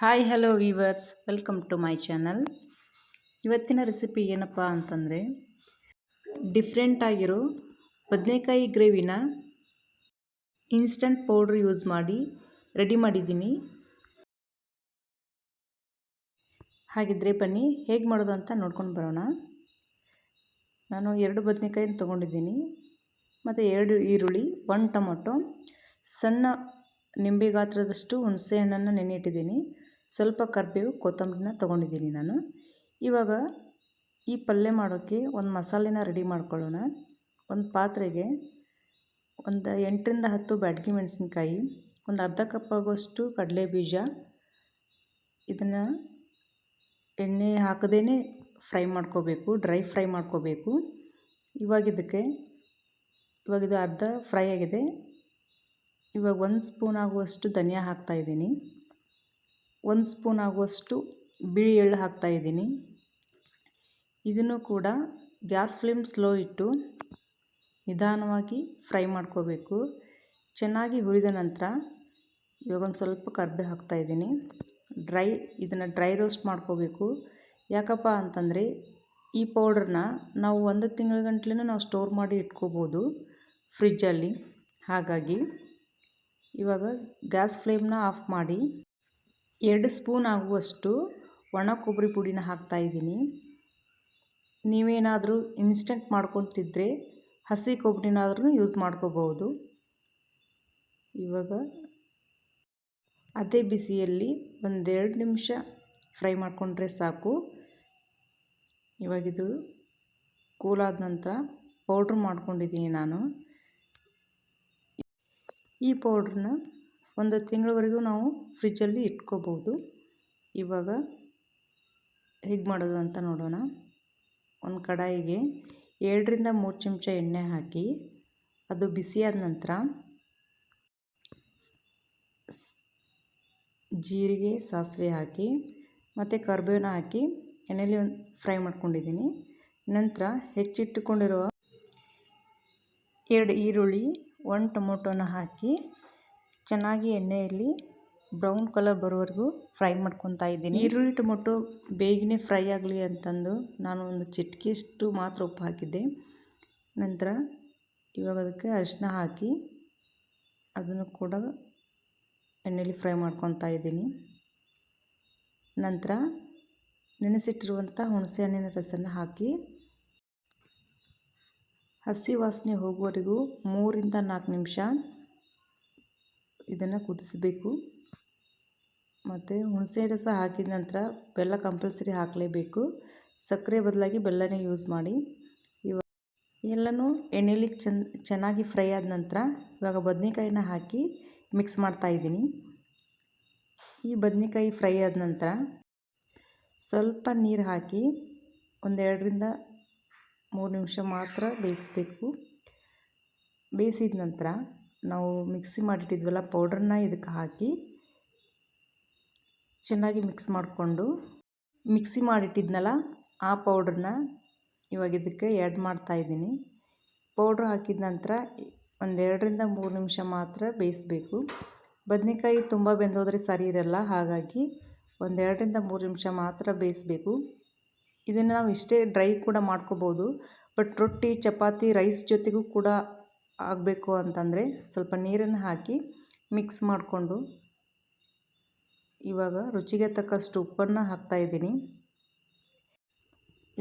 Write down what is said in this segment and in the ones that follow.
Hi hello viewers, welcome to my channel. ಇವತ್ತಿನ recipe ಏನಪ್ಪ ಅಂತಂದರೆ ಡಿಫ್ರೆಂಟ್ ಆಗಿರೋ ಬದನೆಕಾಯಿ ಗ್ರೇವಿನ ಇನ್ಸ್ಟಂಟ್ ಪೌಡ್ರ್ ಯೂಸ್ ಮಾಡಿ ರೆಡಿ ಮಾಡಿದ್ದೀನಿ. ಹಾಗಿದ್ರೆ ಬನ್ನಿ ಹೇಗೆ ಮಾಡೋದು ಅಂತ ನೋಡ್ಕೊಂಡು ಬರೋಣ. ನಾನು 2 ಬದನೆಕಾಯಿನ ತೊಗೊಂಡಿದ್ದೀನಿ ಮತ್ತು 2 ಈರುಳ್ಳಿ, 1 ಟೊಮೊಟೊ, ಸಣ್ಣ ನಿಂಬೆ ಗಾತ್ರದಷ್ಟು ಹುಣಸೆ ಹಣ್ಣನ್ನು ನೆನೆಯಿಟ್ಟಿದ್ದೀನಿ, ಸ್ವಲ್ಪ ಕರಿಬೇವು, ಕೊತ್ತಂಬರಿನ ತೊಗೊಂಡಿದ್ದೀನಿ ನಾನು. ಇವಾಗ ಈ ಪಲ್ಯ ಮಾಡೋಕ್ಕೆ ಒಂದು ಮಸಾಲೆನ ರೆಡಿ ಮಾಡ್ಕೊಳ್ಳೋಣ. ಒಂದು ಪಾತ್ರೆಗೆ ಒಂದು 8ರಿಂದ 10 ಬ್ಯಾಡಗಿ ಮೆಣಸಿನ್ಕಾಯಿ, ಒಂದು ಅರ್ಧ ಕಪ್ ಆಗುವಷ್ಟು ಕಡಲೆ ಬೀಜ, ಇದನ್ನು ಎಣ್ಣೆ ಹಾಕದೇ ಫ್ರೈ ಮಾಡ್ಕೋಬೇಕು, ಡ್ರೈ ಫ್ರೈ ಮಾಡ್ಕೋಬೇಕು. ಇವಾಗ ಇದು ಅರ್ಧ ಫ್ರೈ ಆಗಿದೆ. ಇವಾಗ 1 ಸ್ಪೂನ್ ಆಗುವಷ್ಟು ಧನಿಯಾ ಹಾಕ್ತಾಯಿದ್ದೀನಿ, 1 ಸ್ಪೂನ್ ಆಗುವಷ್ಟು ಬಿಳಿ ಎಳ್ಳು ಹಾಕ್ತಾಯಿದ್ದೀನಿ. ಇದನ್ನು ಕೂಡ ಗ್ಯಾಸ್ ಫ್ಲೇಮ್ ಸ್ಲೋ ಇಟ್ಟು ನಿಧಾನವಾಗಿ ಫ್ರೈ ಮಾಡ್ಕೋಬೇಕು. ಚೆನ್ನಾಗಿ ಹುರಿದ ನಂತರ ಇವಾಗ ಒಂದು ಸ್ವಲ್ಪ ಕರಿಬೇವು ಹಾಕ್ತಾಯಿದ್ದೀನಿ. ಇದನ್ನು ಡ್ರೈ ರೋಸ್ಟ್ ಮಾಡ್ಕೋಬೇಕು. ಯಾಕಪ್ಪ ಅಂತಂದರೆ ಈ ಪೌಡ್ರನ್ನ ನಾವು 1 ತಿಂಗಳ ಗಂಟಲೂ ನಾವು ಸ್ಟೋರ್ ಮಾಡಿ ಇಟ್ಕೋಬೋದು ಫ್ರಿಜ್ಜಲ್ಲಿ. ಹಾಗಾಗಿ ಇವಾಗ ಗ್ಯಾಸ್ ಫ್ಲೇಮ್ನ ಆಫ್ ಮಾಡಿ 2 ಸ್ಪೂನ್ ಆಗುವಷ್ಟು ಒಣ ಕೊಬ್ಬರಿ ಪುಡಿನ ಹಾಕ್ತಾಯಿದ್ದೀನಿ. ನೀವೇನಾದರೂ ಇನ್ಸ್ಟಂಟ್ ಮಾಡ್ಕೊತಿದ್ರೆ ಹಸಿ ಕೊಬ್ಬರಿನಾದ್ರೂ ಯೂಸ್ ಮಾಡ್ಕೋಬೋದು. ಇವಾಗ ಅದೇ ಬಿಸಿಯಲ್ಲಿ 1-2 ನಿಮಿಷ ಫ್ರೈ ಮಾಡಿಕೊಂಡ್ರೆ ಸಾಕು. ಇವಾಗಿದು ಕೂಲಾದ ನಂತರ ಪೌಡ್ರ್ ಮಾಡ್ಕೊಂಡಿದ್ದೀನಿ ನಾನು. ಈ ಪೌಡ್ರನ್ನ 1 ತಿಂಗಳವರೆಗೂ ನಾವು ಫ್ರಿಜ್ಜಲ್ಲಿ ಇಟ್ಕೋಬೋದು. ಇವಾಗ ಹೇಗೆ ಮಾಡೋದು ಅಂತ ನೋಡೋಣ. ಒಂದು ಕಡಾಯಿಗೆ 2ರಿಂದ 3 ಚಮಚ ಎಣ್ಣೆ ಹಾಕಿ ಅದು ಬಿಸಿಯಾದ ನಂತರ ಜೀರಿಗೆ, ಸಾಸಿವೆ ಹಾಕಿ ಮತ್ತು ಕರಿಬೇವನ್ನ ಹಾಕಿ ಎಣ್ಣೆಯಲ್ಲಿ ಫ್ರೈ ಮಾಡ್ಕೊಂಡಿದ್ದೀನಿ. ನಂತರ ಹೆಚ್ಚಿಟ್ಟುಕೊಂಡಿರುವ 2 ಈರುಳ್ಳಿ, 1 ಟೊಮೊಟೊನ ಹಾಕಿ ಚೆನ್ನಾಗಿ ಎಣ್ಣೆಯಲ್ಲಿ ಬ್ರೌನ್ ಕಲರ್ ಬರೋವರೆಗೂ ಫ್ರೈ ಮಾಡ್ಕೊತಾ ಇದ್ದೀನಿ. ಈರುಳ್ಳಿ ಟೊಮೊಟೊ ಬೇಗನೆ ಫ್ರೈ ಆಗಲಿ ಅಂತಂದು ನಾನು ಒಂದು ಚಿಟಿಕೆಯಷ್ಟು ಮಾತ್ರ ಉಪ್ಪು ಹಾಕಿದ್ದೆ. ನಂತರ ಇವಾಗ ಅದಕ್ಕೆ ಅರಿಶಿನ ಹಾಕಿ ಅದನ್ನು ಕೂಡ ಎಣ್ಣೆಯಲ್ಲಿ ಫ್ರೈ ಮಾಡ್ಕೊತಾ ಇದ್ದೀನಿ. ನಂತರ ನೆನೆಸಿಟ್ಟಿರುವಂಥ ಹುಣಸೆ ಹಣ್ಣಿನ ರಸನ ಹಾಕಿ ಹಸಿ ವಾಸನೆ ಹೋಗುವವರೆಗೂ 3ರಿಂದ 4 ನಿಮಿಷ ಇದನ್ನು ಕುದಿಸಬೇಕು. ಮತ್ತು ಹುಣಸೆ ರಸ ಹಾಕಿದ ನಂತರ ಬೆಲ್ಲ ಕಂಪಲ್ಸರಿ ಹಾಕಲೇಬೇಕು. ಸಕ್ಕರೆ ಬದಲಾಗಿ ಬೆಲ್ಲನೇ ಯೂಸ್ ಮಾಡಿ. ಇವಾಗ ಎಲ್ಲನೂ ಎಣ್ಣೆಯಲ್ಲಿ ಚೆನ್ನಾಗಿ ಫ್ರೈ ಆದ ನಂತರ ಇವಾಗ ಬದನೆಕಾಯಿನ ಹಾಕಿ ಮಿಕ್ಸ್ ಮಾಡ್ತಾಯಿದ್ದೀನಿ. ಈ ಬದನೆಕಾಯಿ ಫ್ರೈ ಆದ ನಂತರ ಸ್ವಲ್ಪ ನೀರು ಹಾಕಿ 1-2ರಿಂದ 3 ನಿಮಿಷ ಮಾತ್ರ ಬೇಯಿಸಬೇಕು. ಬೇಯಿಸಿದ ನಂತರ ನಾವು ಮಿಕ್ಸಿ ಮಾಡಿಟ್ಟಿದ್ವಲ್ಲ ಪೌಡ್ರನ್ನ ಇದಕ್ಕೆ ಹಾಕಿ ಚೆನ್ನಾಗಿ ಮಿಕ್ಸ್ ಮಾಡಿಕೊಂಡು, ಮಿಕ್ಸಿ ಮಾಡಿಟ್ಟಿದ್ನಲ್ಲ ಆ ಪೌಡ್ರನ್ನ ಇವಾಗ ಇದಕ್ಕೆ ಆ್ಯಡ್ ಮಾಡ್ತಾಯಿದ್ದೀನಿ. ಪೌಡ್ರ್ ಹಾಕಿದ ನಂತರ 1-2ರಿಂದ 3 ನಿಮಿಷ ಮಾತ್ರ ಬೇಯಿಸಬೇಕು. ಬದನೆಕಾಯಿ ತುಂಬ ಬೆಂದೋದ್ರೆ ಸರಿ ಇರಲ್ಲ, ಹಾಗಾಗಿ 1-2ರಿಂದ 3 ನಿಮಿಷ ಮಾತ್ರ ಬೇಯಿಸಬೇಕು. ಇದನ್ನು ನಾವು ಇಷ್ಟೇ ಡ್ರೈ ಕೂಡ ಮಾಡ್ಕೋಬೋದು. ಬಟ್ ರೊಟ್ಟಿ, ಚಪಾತಿ, ರೈಸ್ ಜೊತೆಗೂ ಕೂಡ ಆಗಬೇಕು ಅಂತಂದರೆ ಸ್ವಲ್ಪ ನೀರನ್ನು ಹಾಕಿ ಮಿಕ್ಸ್ ಮಾಡಿಕೊಂಡು ಇವಾಗ ರುಚಿಗೆ ತಕ್ಕಷ್ಟು ಉಪ್ಪನ್ನು ಹಾಕ್ತಾಯಿದ್ದೀನಿ.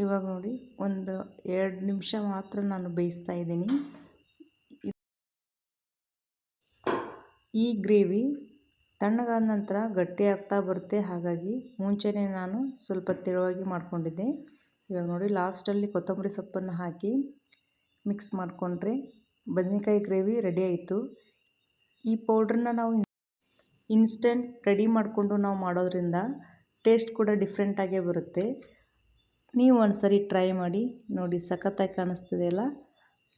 ಇವಾಗ ನೋಡಿ 1-2 ನಿಮಿಷ ಮಾತ್ರ ನಾನು ಬೇಯಿಸ್ತಾ ಇದ್ದೀನಿ. ಈ ಗ್ರೇವಿ ತಣ್ಣಗಾದ ನಂತರ ಗಟ್ಟಿ ಆಗ್ತಾ ಬರುತ್ತೆ, ಹಾಗಾಗಿ ಮುಂಚೆನೇ ನಾನು ಸ್ವಲ್ಪ ತೆಳುವಾಗಿ ಮಾಡ್ಕೊಂಡಿದ್ದೆ. ಇವಾಗ ನೋಡಿ ಲಾಸ್ಟಲ್ಲಿ ಕೊತ್ತಂಬರಿ ಸೊಪ್ಪನ್ನು ಹಾಕಿ ಮಿಕ್ಸ್ ಮಾಡಿಕೊಂಡ್ರೆ ಬದನೆಕಾಯಿ ಗ್ರೇವಿ ರೆಡಿ ಆಯಿತು. ಈ ಪೌಡ್ರನ್ನ ನಾವು ಇನ್ಸ್ಟೆಂಟ್ ರೆಡಿ ಮಾಡಿಕೊಂಡು ನಾವು ಮಾಡೋದ್ರಿಂದ ಟೇಸ್ಟ್ ಕೂಡ ಡಿಫ್ರೆಂಟಾಗೇ ಬರುತ್ತೆ. ನೀವು ಒಂದು ಸರಿ ಟ್ರೈ ಮಾಡಿ ನೋಡಿ. ಸಖತ್ತಾಗಿ ಕಾಣಿಸ್ತಿದೆ ಅಲ್ಲ?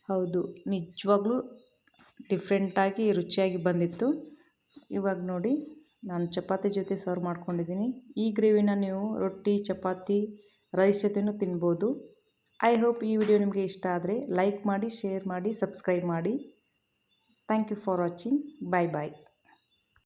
ಹೌದು, ನಿಜವಾಗ್ಲೂ ಡಿಫ್ರೆಂಟಾಗಿ ರುಚಿಯಾಗಿ ಬಂದಿತ್ತು. ಇವಾಗ ನೋಡಿ ನಾನು ಚಪಾತಿ ಜೊತೆ ಸರ್ವ್ ಮಾಡ್ಕೊಂಡಿದ್ದೀನಿ. ಈ ಗ್ರೇವಿನ ನೀವು ರೊಟ್ಟಿ, ಚಪಾತಿ, ರೈಸ್ ಜೊತೆನೂ ತಿನ್ಬೋದು. ಐ ಹೋಪ್ ಈ ವಿಡಿಯೋ ನಿಮಗೆ ಇಷ್ಟ ಆದರೆ ಲೈಕ್ ಮಾಡಿ, ಶೇರ್ ಮಾಡಿ, ಸಬ್ಸ್ಕ್ರೈಬ್ ಮಾಡಿ. Thank you for watching. Bye bye.